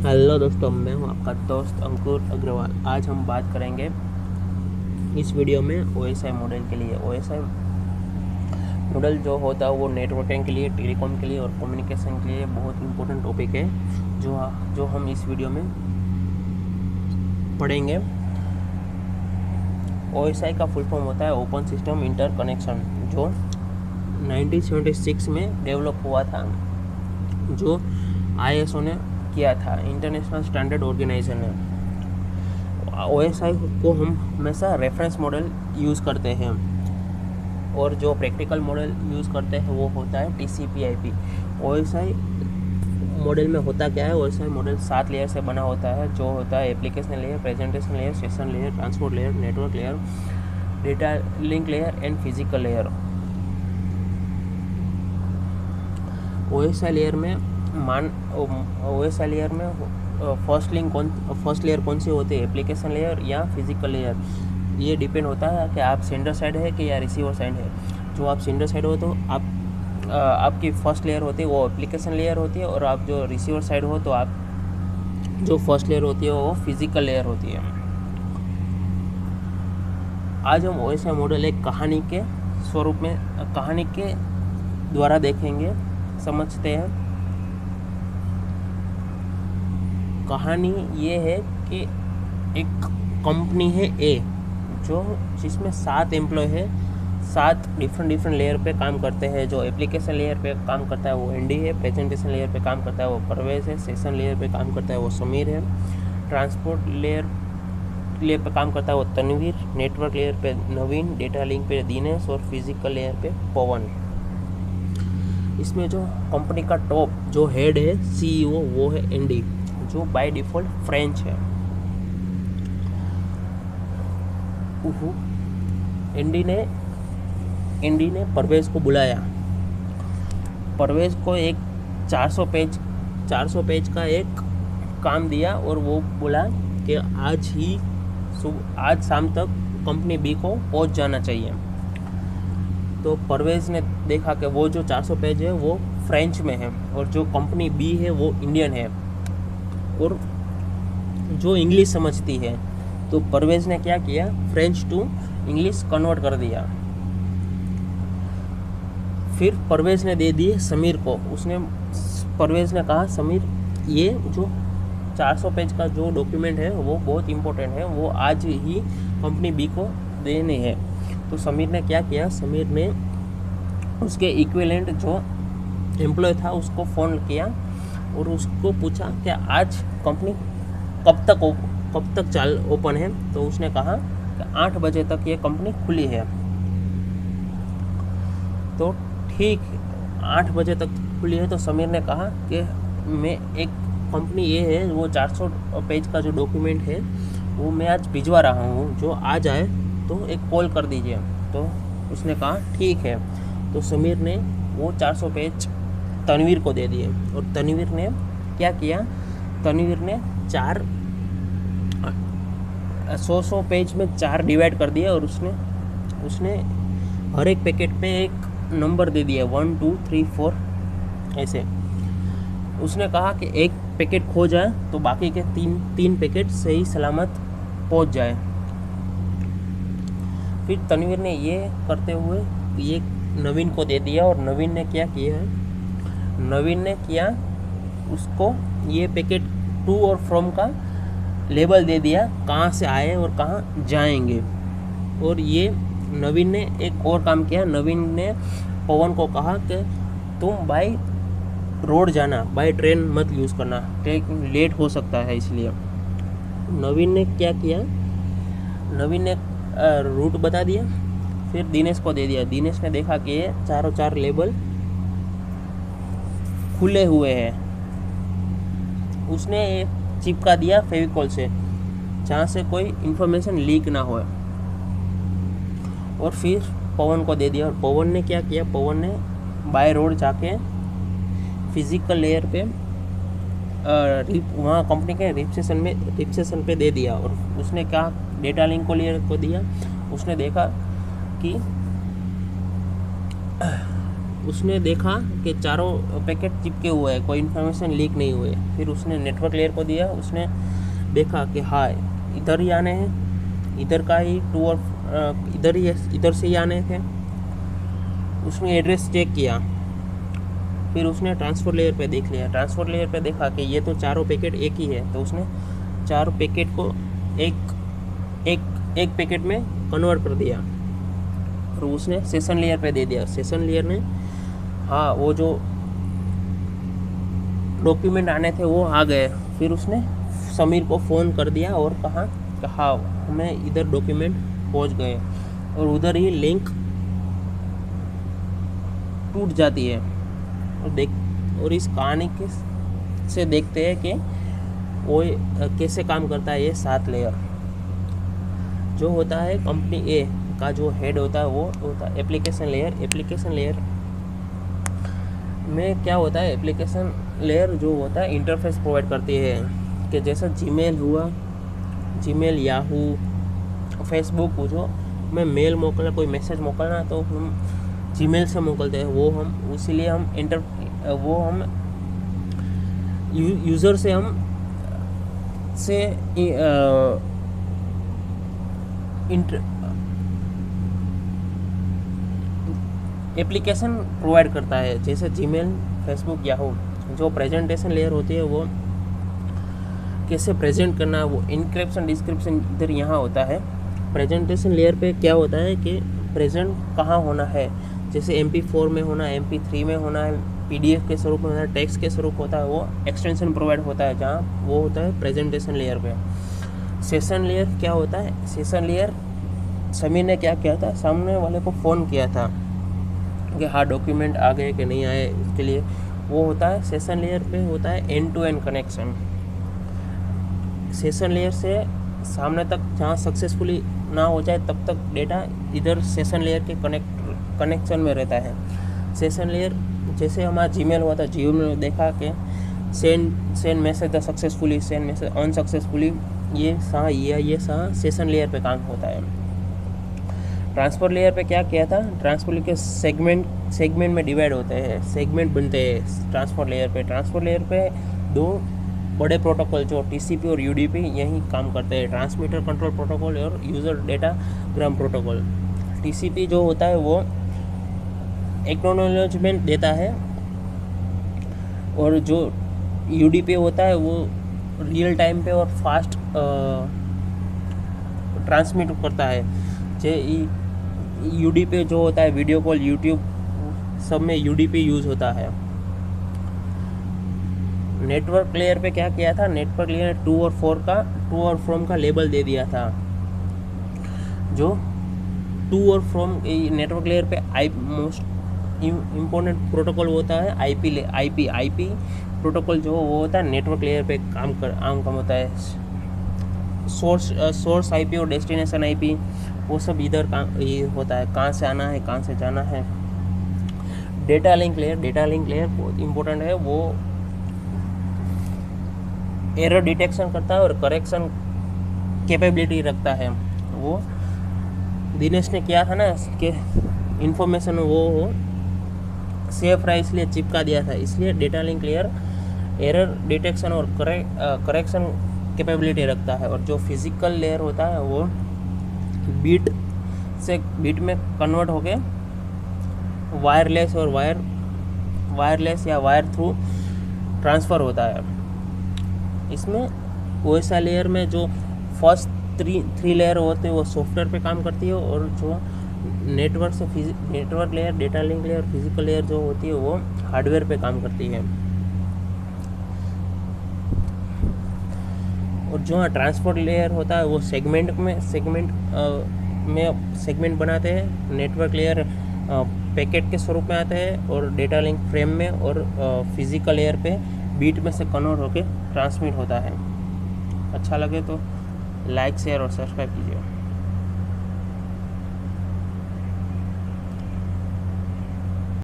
Hello दोस्तों, मैं हूं आपका दोस्त अंकुर अग्रवाल। आज हम बात करेंगे इस वीडियो में OSI मॉडल के लिए। OSI मॉडल जो होता है वो नेटवर्किंग के लिए, टेलीकॉम के लिए और कम्युनिकेशन के लिए बहुत इंपॉर्टेंट टॉपिक है जो हम इस वीडियो में पढ़ेंगे। OSI का फुल फॉर्म होता है ओपन सिस्टम इंटरकनेक्शन, जो 1976 में डेवलप हुआ था, जो ISO ने किया था, इंटरनेशनल स्टैंडर्ड ऑर्गेनाइजेशन है। OSI को हम हमेशा रेफरेंस मॉडल यूज़ करते हैं और जो प्रैक्टिकल मॉडल यूज़ करते हैं वो होता है TCP/IP। OSI मॉडल में होता क्या है? OSI मॉडल 7 लेयर से बना होता है, जो होता है application layer, presentation layer, session layer, transport layer, network layer, data link layer and physical layer. OSI layer में फर्स्ट लेयर कौन सी होती है, एप्लीकेशन लेयर या फिजिकल लेयर? ये डिपेंड होता है कि आप सेंडर साइड है कि या रिसीवर साइड है। जो आप सेंडर साइड हो तो आपकी फर्स्ट लेयर होती है वो एप्लीकेशन लेयर होती है, और आप जो रिसीवर साइड हो तो आप जो फर्स्ट लेयर होती है वो फिजिकल लेयर होती है। आज हम OSI मॉडल एक कहानी के स्वरूप में, कहानी के द्वारा देखेंगे, समझते हैं। कहानी ये है कि एक कंपनी है A, जिसमें 7 एम्प्लॉय है, 7 डिफरेंट लेयर पे काम करते हैं। जो एप्लीकेशन लेयर पे काम करता है वो ND है, प्रेजेंटेशन लेयर पे काम करता है वो परवेज है, सेशन लेयर पे काम करता है वो समीर है, ट्रांसपोर्ट लेयर पे काम करता है वो तनवीर, नेटवर्क लेयर पे नवीन, डेटा लिंक पे दिनेश और फिजिकल लेयर पे पवन। इसमें जो कंपनी का टॉप जो हेड है, CEO, वो है ND, जो बाय डिफ़ॉल्ट फ्रेंच है। एनडी ने परवेज को बुलाया। परवेज को एक 400 पेज का एक काम दिया और वो बोला कि आज शाम तक कंपनी B को पहुंच जाना चाहिए। तो परवेज ने देखा कि वो जो 400 पेज है वो फ्रेंच में है और जो कंपनी B है वो इंडियन है और जो इंग्लिश समझती है। तो परवेज ने क्या किया, फ्रेंच टू इंग्लिश कन्वर्ट कर दिया। फिर परवेज ने दे दिए समीर को। परवेज ने कहा, समीर, ये जो 400 पेज का जो डॉक्यूमेंट है वो बहुत इम्पोर्टेंट है, वो आज ही कंपनी B को देने हैं। तो समीर ने क्या किया, समीर ने उसके इक्विवेलेंट जो एम्प्लॉय था उसको फ़ोन किया और उसको पूछा कि आज कंपनी कब तक ओपन है। तो उसने कहा कि 8 बजे तक ये कंपनी खुली है। तो ठीक 8 बजे तक खुली है। तो समीर ने कहा कि मैं एक कंपनी ये है, वो 400 पेज का जो डॉक्यूमेंट है वो मैं आज भिजवा रहा हूँ, जो आ जाए तो एक कॉल कर दीजिए। तो उसने कहा ठीक है। तो समीर ने वो 400 पेज तनवीर को दे दिए और तनवीर ने क्या किया, तनवीर ने 100 पेज में 4 डिवाइड कर दिया और उसने हर एक पैकेट पे एक नंबर दे दिया, 1 2 3 4 ऐसे। उसने कहा कि एक पैकेट खो जाए तो बाकी के तीन पैकेट सही सलामत पहुंच जाए। फिर तनवीर ने ये करते हुए ये नवीन को दे दिया और नवीन ने क्या किया, उसको ये पैकेट टू और फ्रॉम का लेबल दे दिया, कहाँ से आए और कहाँ जाएंगे। और ये नवीन ने एक और काम किया, नवीन ने पवन को कहा कि तुम बाय रोड जाना, बाय ट्रेन मत यूज़ करना, ट्रेन लेट हो सकता है। इसलिए नवीन ने क्या किया, नवीन ने रूट बता दिया, फिर दिनेश को दे दिया। दिनेश ने देखा कि ये चारों 4 लेबल खुले हुए हैं। उसने चिपका दिया फेविकॉल से, जहाँ से कोई इन्फॉर्मेशन लीक ना हो, और फिर पवन को दे दिया। और पवन ने क्या किया, पवन ने बाय रोड जाके फिजिकल लेयर पे वहाँ कंपनी के रिसेप्शन पे दे दिया। और उसने क्या, डेटा लिंक को लेयर को दिया। उसने देखा कि उसने देखा कि चारों पैकेट चिपके हुए हैं, कोई इन्फॉर्मेशन लीक नहीं हुए। फिर उसने नेटवर्क लेयर को दिया, उसने देखा कि हाँ इधर ही आने हैं, इधर का ही टू और इधर से ही आने थे। उसने एड्रेस चेक किया, फिर उसने ट्रांसफ़र लेयर पे देख लिया। ट्रांसफ़र लेयर पे देखा कि ये तो चारों पैकेट एक ही है, तो उसने चारों पैकेट को एक पैकेट में कन्वर्ट कर दिया और उसने सेशन लेयर पे दे दिया। सेशन लेयर ने हाँ वो जो डॉक्यूमेंट आने थे वो आ गए। फिर उसने समीर को फ़ोन कर दिया और कहा कि हाँ हमें इधर डॉक्यूमेंट पहुंच गए, और उधर ही लिंक टूट जाती है। और इस कहानी से देखते हैं कि वो कैसे काम करता है ये 7 लेयर। जो होता है कंपनी ए का जो हेड होता है वो होता है एप्लीकेशन लेयर। एप्लीकेशन लेयर में क्या होता है, एप्लीकेशन लेयर जो होता है इंटरफेस प्रोवाइड करती है, कि जैसा जीमेल हुआ, जीमेल, याहू, फेसबुक हो, जो मैं मेल मोकलना, कोई मैसेज मोकलना तो हम जीमेल से मोकलते हैं, वो हम इसीलिए हम यूज़र से एप्लीकेशन प्रोवाइड करता है, जैसे जीमेल, फेसबुक, याहू। जो प्रेजेंटेशन लेयर होती है वो कैसे प्रेजेंट करना, वो इनक्रिप्शन डिस्क्रिप्शन इधर यहाँ होता है। प्रेजेंटेशन लेयर पे क्या होता है कि प्रेजेंट कहाँ होना है, जैसे MP4 में होना है, MP3 में होना है, PDF के स्वरूप में होता है, टेक्स्ट के स्वरूप होता है, वो एक्सटेंशन प्रोवाइड होता है जहाँ वो होता है प्रेजेंटेशन लेयर पे। सेशन लेयर क्या होता है, सेशन लेयर समीर ने क्या किया था, सामने वाले को फ़ोन किया था कि हाँ डॉक्यूमेंट आ गए कि नहीं आए, उसके लिए वो होता है सेशन लेयर पे होता है end to end connection. Session layer से सामने तक जहाँ सक्सेसफुली ना हो जाए तब तक डेटा इधर सेशन लेयर के कनेक्शन में रहता है। सेशन लेयर जैसे हमारा जीमेल हुआ था, जीमेल में देखा कि send message the successfully, send message unsuccessfully, ये सेशन लेयर पे काम होता है। ट्रांसफ़र लेयर पे क्या किया था, ट्रांसफ़र लेयर के सेगमेंट में डिवाइड होते हैं, सेगमेंट बनते हैं ट्रांसफ़र लेयर पे। ट्रांसफ़र लेयर पे 2 बड़े प्रोटोकॉल जो TCP और UDP यही काम करते हैं, ट्रांसमीटर कंट्रोल प्रोटोकॉल और यूज़र डेटा ग्राम प्रोटोकॉल। TCP जो होता है वो एक्नॉलेजमेंट देता है, और जो UDP होता है वो रियल टाइम पे और फास्ट ट्रांसमिट करता है। UDP जो होता है वीडियो कॉल, यूट्यूब सब में UDP यूज़ होता है। नेटवर्क लेयर पे क्या किया था, नेटवर्क लेयर 2 और फ्रॉम का लेबल दे दिया था। जो 2 और फ्रॉम नेटवर्क लेयर पे मोस्ट इम्पोर्टेंट प्रोटोकॉल होता है IP प्रोटोकॉल, जो वो होता है नेटवर्क लेयर पे काम होता है। सोर्स IP और डेस्टिनेशन IP वो सब इधर ये होता है, कहाँ से आना है कहाँ से जाना है। डेटा लिंक लेयर बहुत इम्पोर्टेंट है, वो एरर डिटेक्शन करता है और करेक्शन कैपेबिलिटी रखता है। वो दिनेश ने किया था ना कि इन्फॉर्मेशन वो सेफ रहा इसलिए चिपका दिया था, इसलिए data link layer error detection और करेक्शन कैपेबिलिटी रखता है। और जो फिजिकल लेयर होता है वो बीट में कन्वर्ट होके वायरलेस या वायर थ्रू ट्रांसफ़र होता है। इसमें OSI लेयर में जो फर्स्ट 3 लेयर होते हैं वो सॉफ्टवेयर पे काम करती है, और जो network layer, data link layer, physical layer जो होती है वो हार्डवेयर पे काम करती है। और जो ट्रांसपोर्ट लेयर होता है वो सेगमेंट में बनाते हैं। नेटवर्क लेयर पैकेट के स्वरूप में आते हैं, और डेटा लिंक फ्रेम में, और फिजिकल लेयर पे बीट में से कन्वर्ट होकर ट्रांसमिट होता है। अच्छा लगे तो लाइक, शेयर और सब्सक्राइब कीजिए।